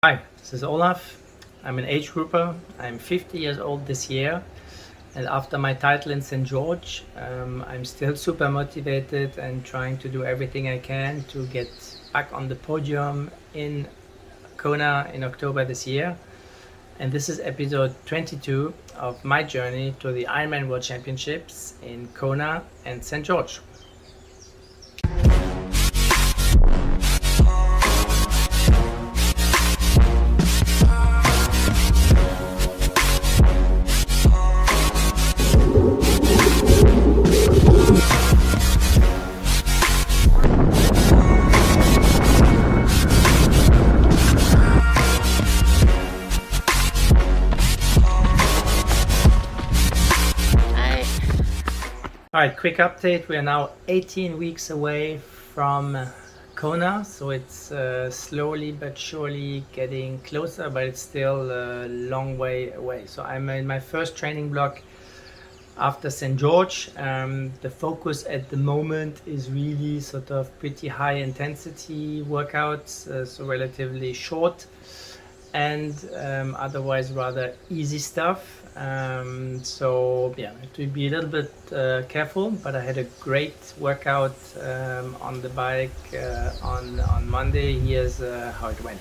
Hi, this is Olaf. I'm an age grouper. I'm 50 years old this year, and after my title in St.George, I'm still super motivated and trying to do everything I can to get back on the podium in Kona in October this year. And this is episode 22 of my journey to the Ironman World Championships in Kona and St. George. All right, quick update. We are now 18 weeks away from Kona, so it's slowly but surely getting closer, but it's still a long way away. So I'm in my first training block after St. George. The focus at the moment is really sort of pretty high intensity workouts, so relatively short, and otherwise rather easy stuff. So yeah, I have to be a little bit careful, but I had a great workout on the bike on Monday. Here's how it went.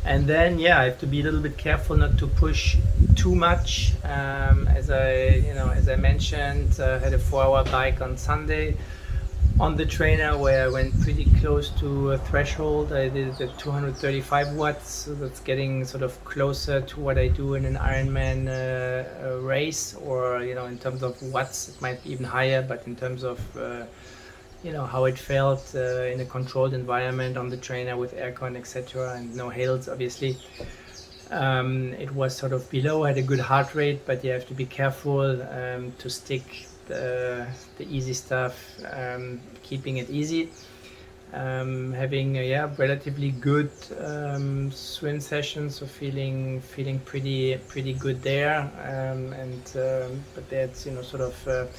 And then I have to be a little bit careful not to push too much. As I mentioned, had a 4-hour bike on Sunday on the trainer where I went pretty close to a threshold. I did it at 235 watts, so that's getting sort of closer to what I do in an Ironman race, or in terms of watts it might be even higher, but in terms of how it felt in a controlled environment on the trainer with aircon, etc., and no hails obviously. It was sort of below. I had a good heart rate, but you have to be careful to stick the easy stuff, keeping it easy, having a relatively good swim session, so feeling pretty good there, but that's sort of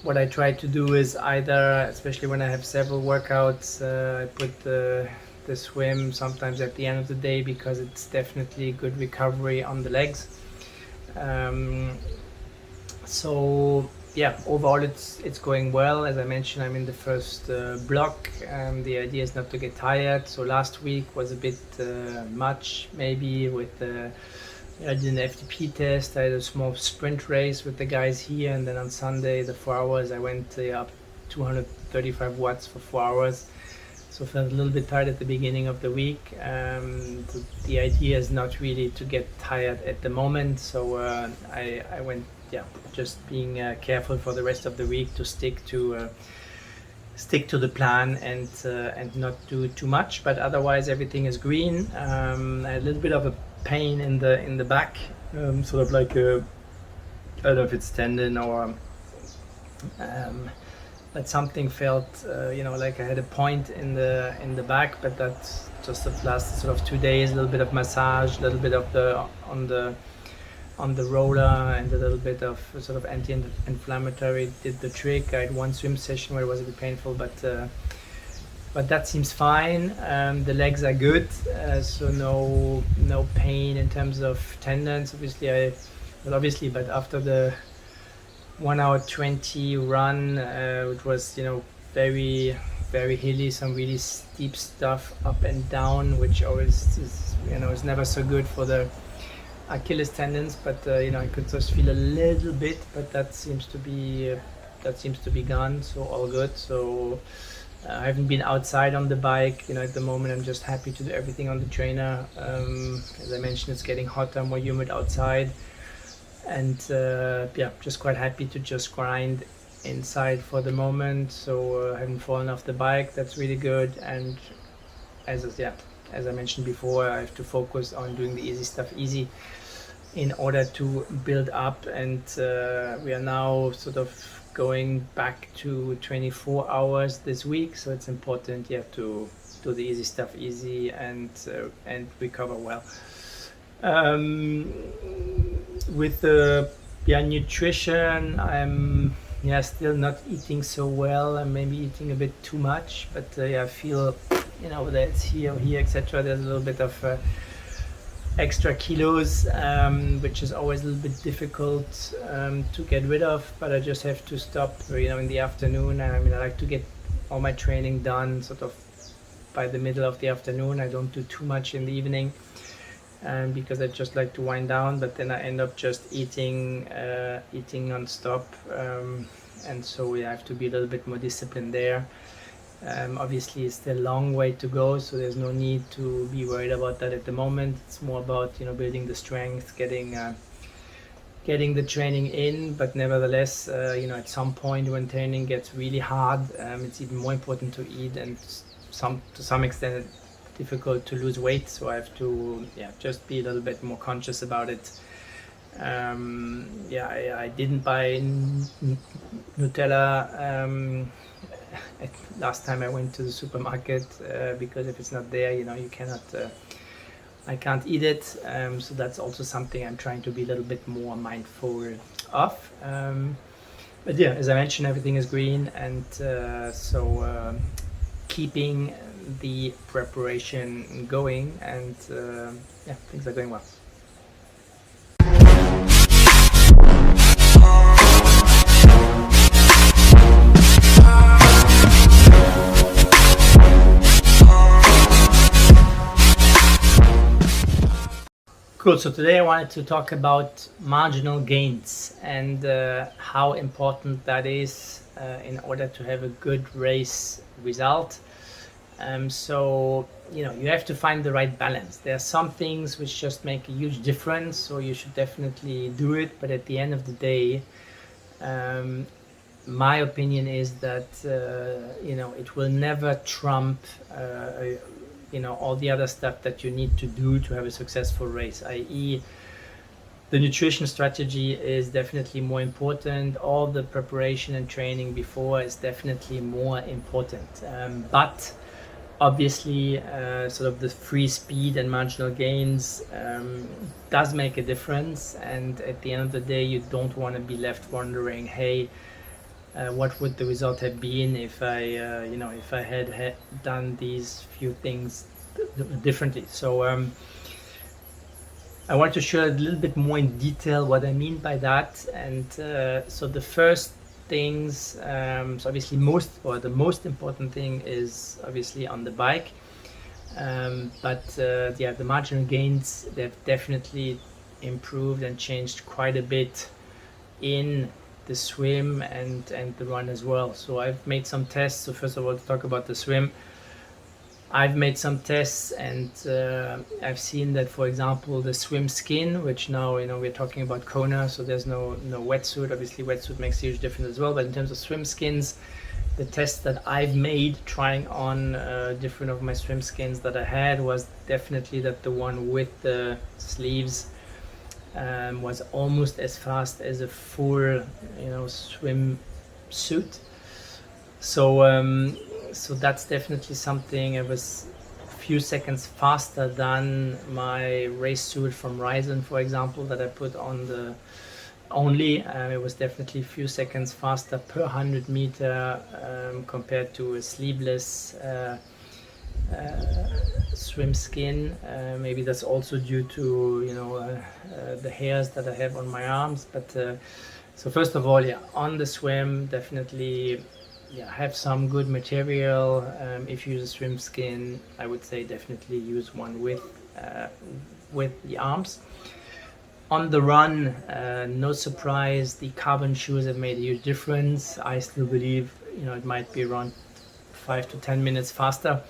what I try to do is either, especially when I have several workouts, I put the swim sometimes at the end of the day, because it's definitely good recovery on the legs. So overall it's going well. As I mentioned, I'm in the first block. The idea is not to get tired. So last week was a bit much, maybe, with I did an FTP test. I had a small sprint race with the guys here, and then on Sunday, the 4 hours, I went up 235 watts for 4 hours. So felt a little bit tired at the beginning of the week. The idea is not really to get tired at the moment. So I went, just being careful for the rest of the week to stick to the plan and not do too much. But otherwise, everything is green. I had a little bit of a pain in the back, sort of like I don't know if it's tendon or but something felt like I had a point in the back, but that's just the last sort of 2 days. A little bit of massage, a little bit of on the roller, and a little bit of sort of anti-inflammatory did the trick. I had one swim session where it was a bit painful, but that seems fine. The legs are good, so no pain in terms of tendons. Obviously, but after the 1 hour 20 run, which was very very hilly, some really steep stuff up and down, which always is never so good for the Achilles tendons, but I could just feel a little bit, but that seems to be gone, so all good. So I haven't been outside on the bike at the moment. I'm just happy to do everything on the trainer. As I mentioned, it's getting hotter, more humid outside, and just quite happy to just grind inside for the moment. So I haven't fallen off the bike. That's really good. And as I mentioned before, I have to focus on doing the easy stuff easy in order to build up, and we are now sort of going back to 24 hours this week, so it's important to do the easy stuff easy and recover well. With the nutrition, I'm yeah, still not eating so well, and maybe eating a bit too much. But yeah, I feel, that it's here, etc. There's a little bit of extra kilos, which is always a little bit difficult to get rid of. But I just have to stop, in the afternoon. I mean, I like to get all my training done sort of by the middle of the afternoon. I don't do too much in the evening. Because I just like to wind down, but then I end up just eating non-stop, and so I have to be a little bit more disciplined there. Obviously, it's still a long way to go, so there's no need to be worried about that at the moment. It's more about building the strength, getting the training in. But nevertheless, at some point when training gets really hard, it's even more important to eat, and to some extent difficult to lose weight, so I have to just be a little bit more conscious about it. I didn't buy Nutella last time I went to the supermarket, because if it's not there, you cannot I can't eat it, so that's also something I'm trying to be a little bit more mindful of. But yeah, as I mentioned, everything is green, and so keeping the preparation going, and things are going well. Cool. So today I wanted to talk about marginal gains and how important that is in order to have a good race result. So you have to find the right balance. There are some things which just make a huge difference, so you should definitely do it. But at the end of the day, my opinion is that it will never trump all the other stuff that you need to do to have a successful race, i.e. the nutrition strategy is definitely more important. All the preparation and training before is definitely more important. But obviously, sort of the free speed and marginal gains does make a difference. And at the end of the day, you don't want to be left wondering, hey, what would the result have been if I had done these few things differently. So I want to share a little bit more in detail what I mean by that. And so the first things, so obviously the most important thing is obviously on the bike, but the marginal gains, they've definitely improved and changed quite a bit in the swim and the run as well. So I've made some tests. So first of all, to talk about the swim, I've made some tests, and I've seen that, for example, the swim skin, which now we're talking about Kona, so there's no wetsuit. Obviously wetsuit makes a huge difference as well, but in terms of swim skins, the tests that I've made trying on different of my swim skins that I had was definitely that the one with the sleeves was almost as fast as a full swim suit. So that's definitely something. It was a few seconds faster than my race suit from Ryzen, for example, that I put on the only. It was definitely a few seconds faster per 100 meter compared to a sleeveless swim skin. Maybe that's also due to the hairs that I have on my arms. But so first of all, on the swim, definitely have some good material. If you use a swim skin, I would say definitely use one with the arms. On the run, no surprise, the carbon shoes have made a huge difference. I still believe it might be around 5 to 10 minutes faster.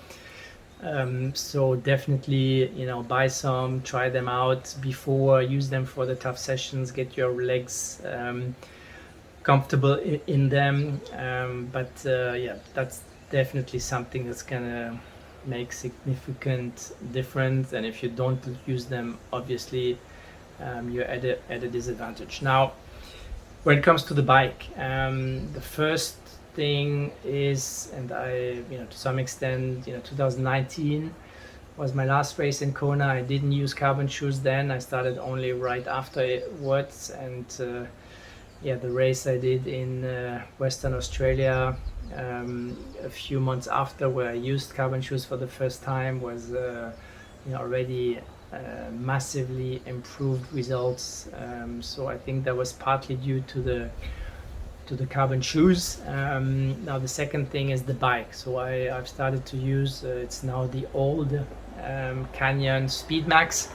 So definitely buy some, try them out before, use them for the tough sessions, get your legs comfortable in them, but that's definitely something that's gonna make significant difference. And if you don't use them, obviously you're at a disadvantage. Now, when it comes to the bike, the first thing is, and I to some extent 2019 was my last race in Kona. I didn't use carbon shoes then. I started only right afterwards, and the race I did in Western Australia a few months after, where I used carbon shoes for the first time, was already massively improved results. So I think that was partly due to the carbon shoes. Now the second thing is the bike. So I've started to use it's now the old Canyon Speedmax.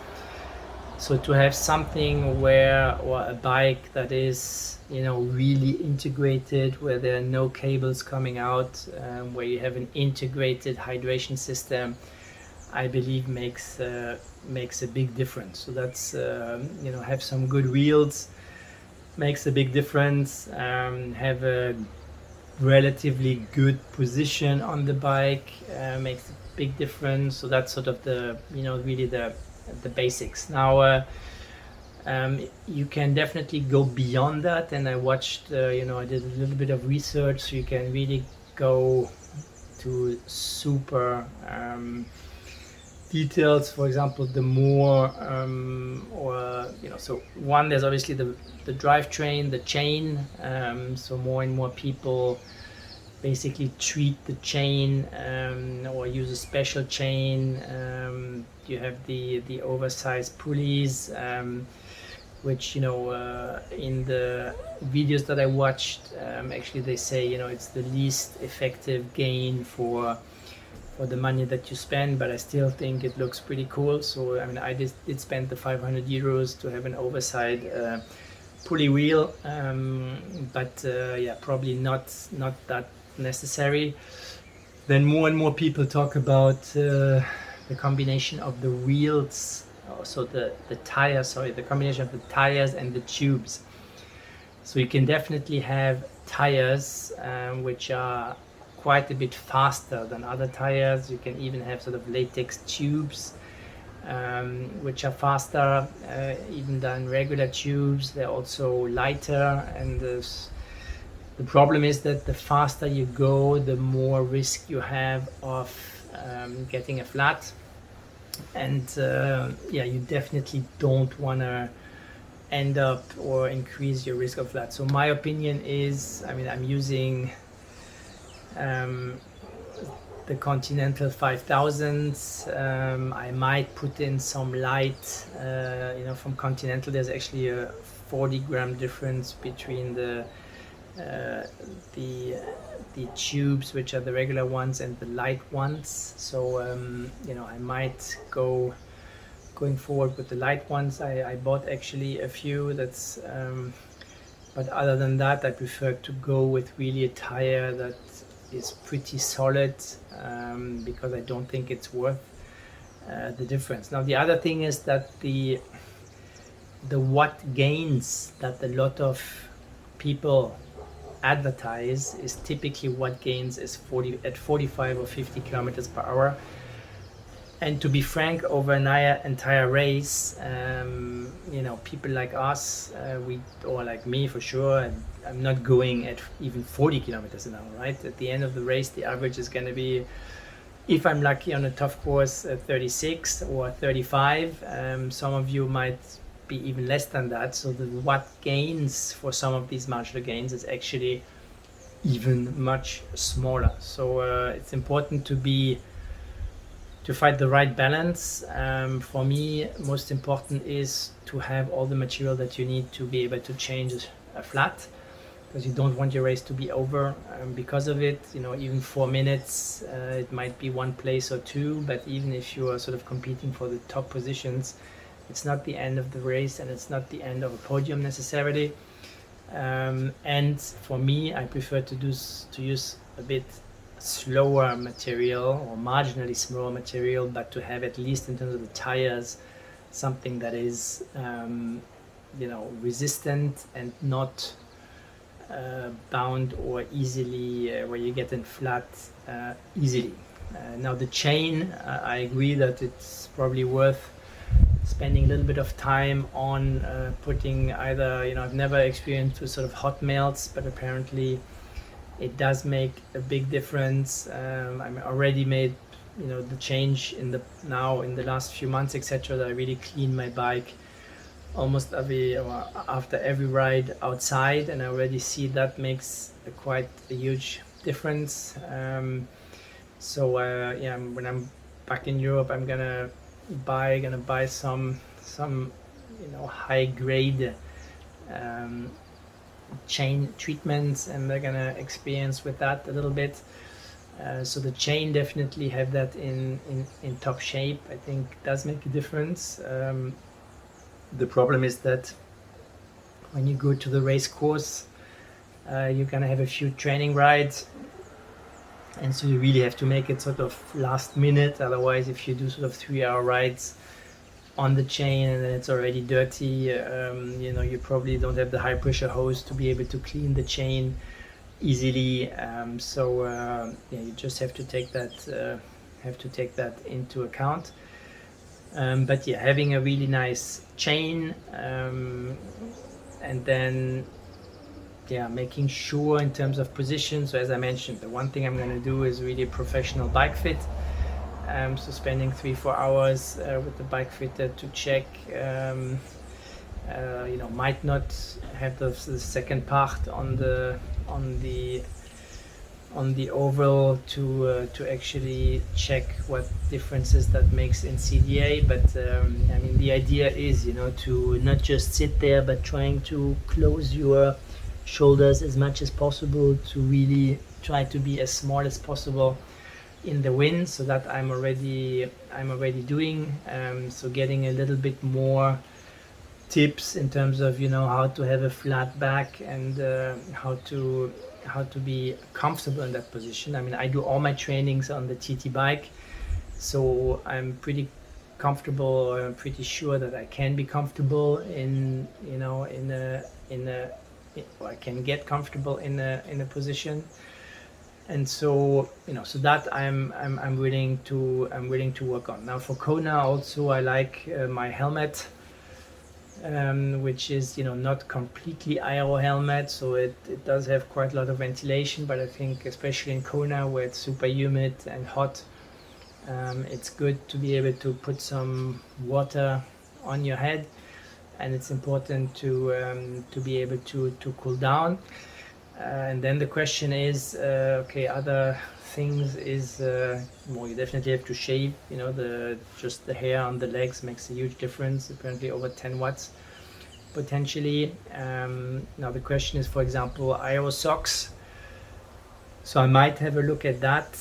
So to have something or a bike that is really integrated, where there are no cables coming out, where you have an integrated hydration system, I believe makes a big difference. So that's have some good wheels makes a big difference. Have a relatively good position on the bike makes a big difference. So that's sort of the really the basics. Now you can definitely go beyond that, and I watched I did a little bit of research, so you can really go to super details. For example, the more so one, there's obviously the drivetrain, the chain. So more and more people basically treat the chain or use a special chain. You have the oversized pulleys, which in the videos that I watched, actually they say it's the least effective gain for the money that you spend, but I still think it looks pretty cool. So I mean, I did spend the 500 euros to have an oversized pulley wheel, but probably not that necessary. Then more and more people talk about the combination of the wheels, so the tires, the combination of the tires and the tubes. So you can definitely have tires which are quite a bit faster than other tires. You can even have sort of latex tubes which are faster even than regular tubes. They're also lighter, and the problem is that the faster you go, the more risk you have of getting a flat. And you definitely don't want to end up or increase your risk of flat. So my opinion is, I mean, I'm using the Continental 5000s. I might put in some light, from Continental. There's actually a 40-gram difference between the tubes, which are the regular ones, and the light ones. So I might going forward with the light ones. I bought actually a few. That's but other than that, I prefer to go with really a tire that is pretty solid, because I don't think it's worth the difference. Now the other thing is that the watt gains that a lot of people advertise is typically watt gains is 45 or 50 kilometers per hour. And to be frank, over an entire race, people like us, or like me for sure, I'm not going at even 40 kilometers an hour, right? At the end of the race, the average is going to be, if I'm lucky on a tough course, 36 or 35. Some of you might be even less than that. So the watt gains for some of these marginal gains is actually even much smaller. So it's important to find the right balance. For me, most important is to have all the material that you need to be able to change a flat, because you don't want your race to be over because of it. Even 4 minutes, it might be one place or two, but even if you are sort of competing for the top positions, it's not the end of the race, and it's not the end of a podium necessarily. And for me, I prefer to use a bit slower material, or marginally slower material, but to have, at least in terms of the tires, something that is resistant and not bound or easily where you get in flat easily. Now the chain, I agree that it's probably worth spending a little bit of time on putting either, I've never experienced with sort of hot melts, but apparently it does make a big difference. I'm already made the change in the last few months, etc., that I really clean my bike almost after every ride outside, and I already see that makes quite a huge difference. Yeah, when I'm back in Europe, I'm gonna buy some high grade chain treatments, and they're gonna experience with that a little bit. So the chain definitely have that in top shape. I think does make a difference. The problem is that when you go to the race course, you're gonna have a few training rides, and so you really have to make it sort of last minute. Otherwise, if you do sort of 3-hour rides on the chain and then it's already dirty, you probably don't have the high pressure hose to be able to clean the chain easily. You just have to take that into account. But yeah, having a really nice chain, and then making sure in terms of position. So as I mentioned, the one thing I'm going to do is really a professional bike fit. So spending 3-4 hours with the bike fitter to check, might not have the second part on the oval to actually check what differences that makes in CDA. But the idea is to not just sit there, but trying to close your shoulders as much as possible, to really try to be as small as possible in the wind. So that I'm already doing. So getting a little bit more tips in terms of how to have a flat back, and how to be comfortable in that position. I do all my trainings on the TT bike, so I'm pretty comfortable. I'm pretty sure that I can be comfortable I can get comfortable in a position. And so that I'm willing to work on. Now for Kona also, I like my helmet, which is not completely aero helmet, so it does have quite a lot of ventilation, but I think especially in Kona where it's super humid and hot, it's good to be able to put some water on your head, and it's important to be able to cool down. And then the question is, other things is, you definitely have to shave. Just the hair on the legs makes a huge difference, apparently over 10 watts potentially. Now the question is, for example, aero socks. So I might have a look at that.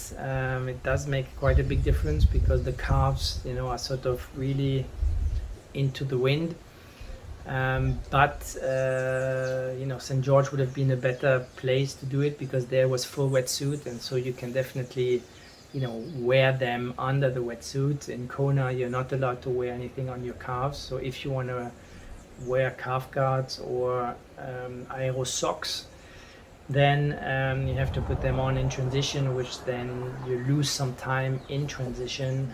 It does make quite a big difference because the calves are sort of really into the wind. But St.George would have been a better place to do it, because there was full wetsuit, and so you can definitely wear them under the wetsuit. In Kona you're not allowed to wear anything on your calves, so if you want to wear calf guards or aero socks, then you have to put them on in transition, which then you lose some time in transition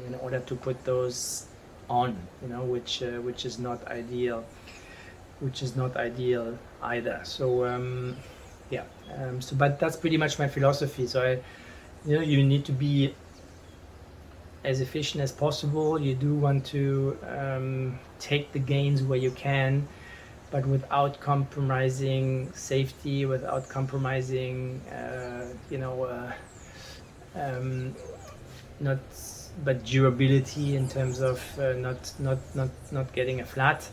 in order to put those on, which is not ideal, either. So but that's pretty much my philosophy. So you need to be as efficient as possible. You do want to take the gains where you can, but without compromising safety, without compromising but durability in terms of not getting a flat.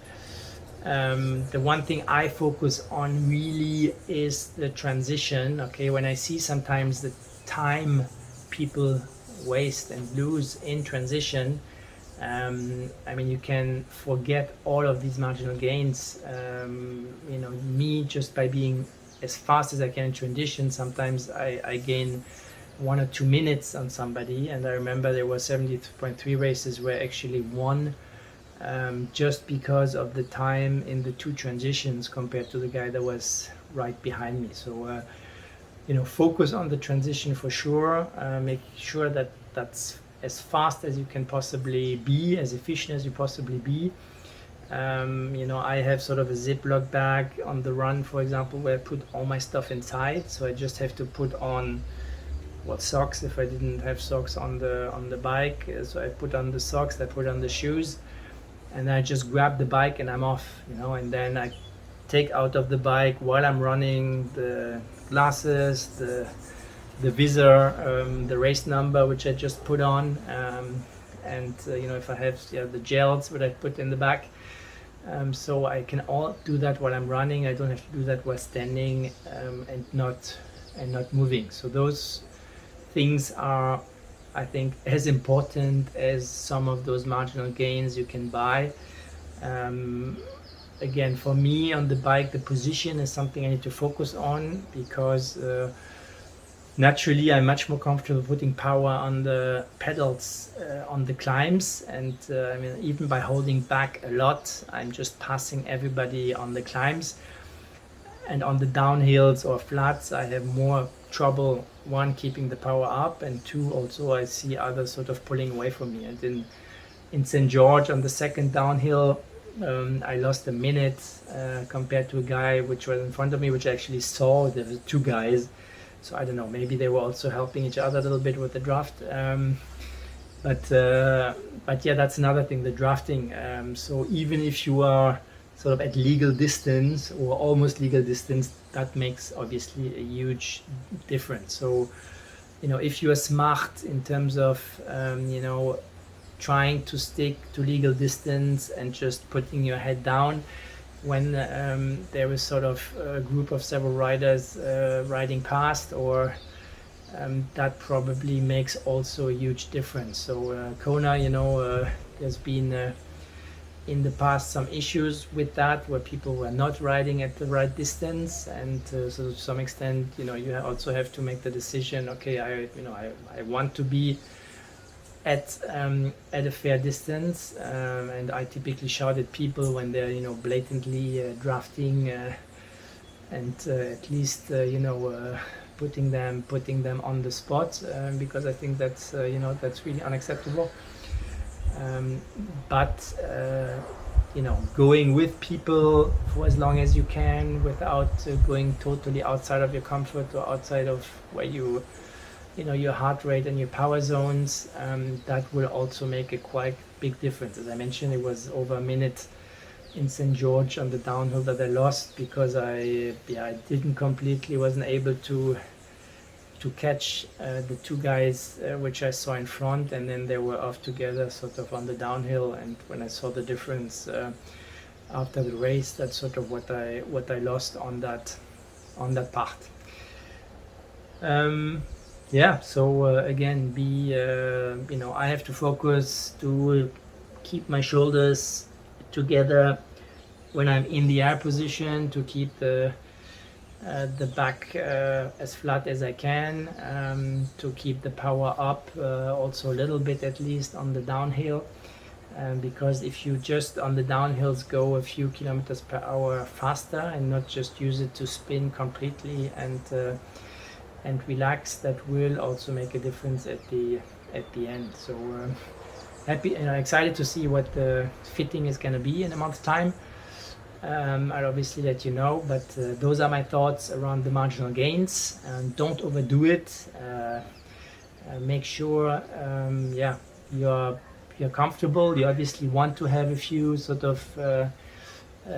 The one thing I focus on really is the transition. When I see sometimes the time people waste and lose in transition, you can forget all of these marginal gains. Me, just by being as fast as I can in transition, sometimes I gain 1 or 2 minutes on somebody. And I remember there were 70.3 races where I actually won just because of the time in the 2 transitions compared to the guy that was right behind me. So focus on the transition for sure. Make sure that that's as fast as you can possibly be, as efficient as you possibly be. I have sort of a Ziploc bag on the run, for example, where I put all my stuff inside. So I just have to put on socks if I didn't have socks on the bike. So I put on the socks, I put on the shoes, and I just grab the bike and I'm off, and then I take out of the bike while I'm running the glasses, the visor, the race number which I just put on, and if I have the gels that I put in the back, so I can all do that while I'm running. I don't have to do that while standing, and not moving. So those things are, I think, as important as some of those marginal gains you can buy. Again, for me on the bike, the position is something I need to focus on, because naturally I'm much more comfortable putting power on the pedals on the climbs, and even by holding back a lot, I'm just passing everybody on the climbs. And on the downhills or flats, I have more trouble, one, keeping the power up, and two, also I see others sort of pulling away from me. And in St. George on the second downhill, I lost a minute compared to a guy which was in front of me, which I actually saw. There were two guys, so I don't know, maybe they were also helping each other a little bit with the draft. But yeah, that's another thing, the drafting. So even if you are sort of at legal distance or almost legal distance, that makes obviously a huge difference. So if you are smart in terms of trying to stick to legal distance and just putting your head down when there is sort of a group of several riders riding past, or that probably makes also a huge difference. So Kona, there's been in the past some issues with that, where people were not riding at the right distance, and so to some extent, you also have to make the decision. Okay, I want to be at a fair distance, and I typically shout at people when they're blatantly drafting, and at least putting them on the spot, because I think that's that's really unacceptable. But going with people for as long as you can without going totally outside of your comfort or outside of where your heart rate and your power zones, that will also make a quite big difference. As I mentioned, it was over a minute in St. George on the downhill that I lost, because I wasn't able to catch the two guys which I saw in front, and then they were off together sort of on the downhill. And when I saw the difference after the race, that's sort of what I lost on that part. So again, I have to focus to keep my shoulders together when I'm in the air position, to keep the back as flat as I can, to keep the power up also a little bit at least on the downhill, because if you just on the downhills go a few kilometers per hour faster and not just use it to spin completely and relax, that will also make a difference at the end. So happy and excited to see what the fitting is going to be in a month's time. I'll obviously let you know, but those are my thoughts around the marginal gains. Don't overdo it. Make sure you're comfortable. You obviously want to have a few sort of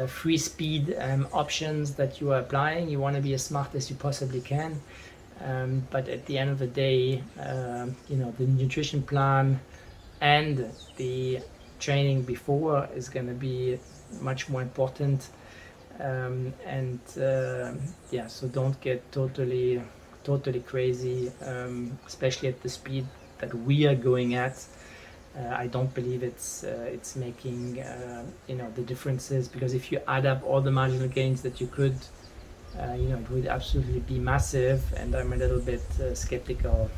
free speed options that you are applying. You want to be as smart as you possibly can, but at the end of the day, the nutrition plan and the training before is going to be much more important, so don't get totally crazy, especially at the speed that we are going at. I don't believe it's making the differences, because if you add up all the marginal gains that you could, it would absolutely be massive, and I'm a little bit skeptical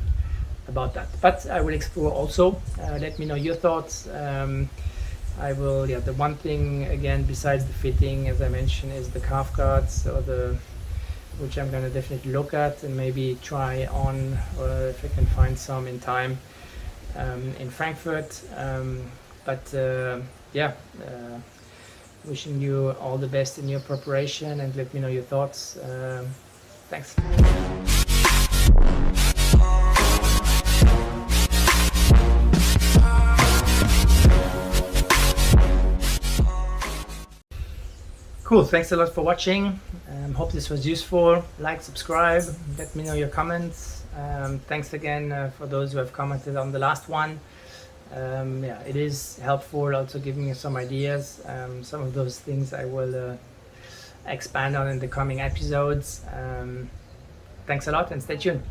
about that. But I will explore also. Let me know your thoughts. I will, the one thing again besides the fitting, as I mentioned, is the calf guards, which I'm going to definitely look at and maybe try on, or if I can find some in time in Frankfurt. Wishing you all the best in your preparation, and let me know your thoughts. Thanks. Cool. Thanks a lot for watching. Hope this was useful. Like, subscribe, let me know your comments. Thanks again for those who have commented on the last one. Yeah, it is helpful, also giving you some ideas. Some of those things I will expand on in the coming episodes. Thanks a lot and stay tuned.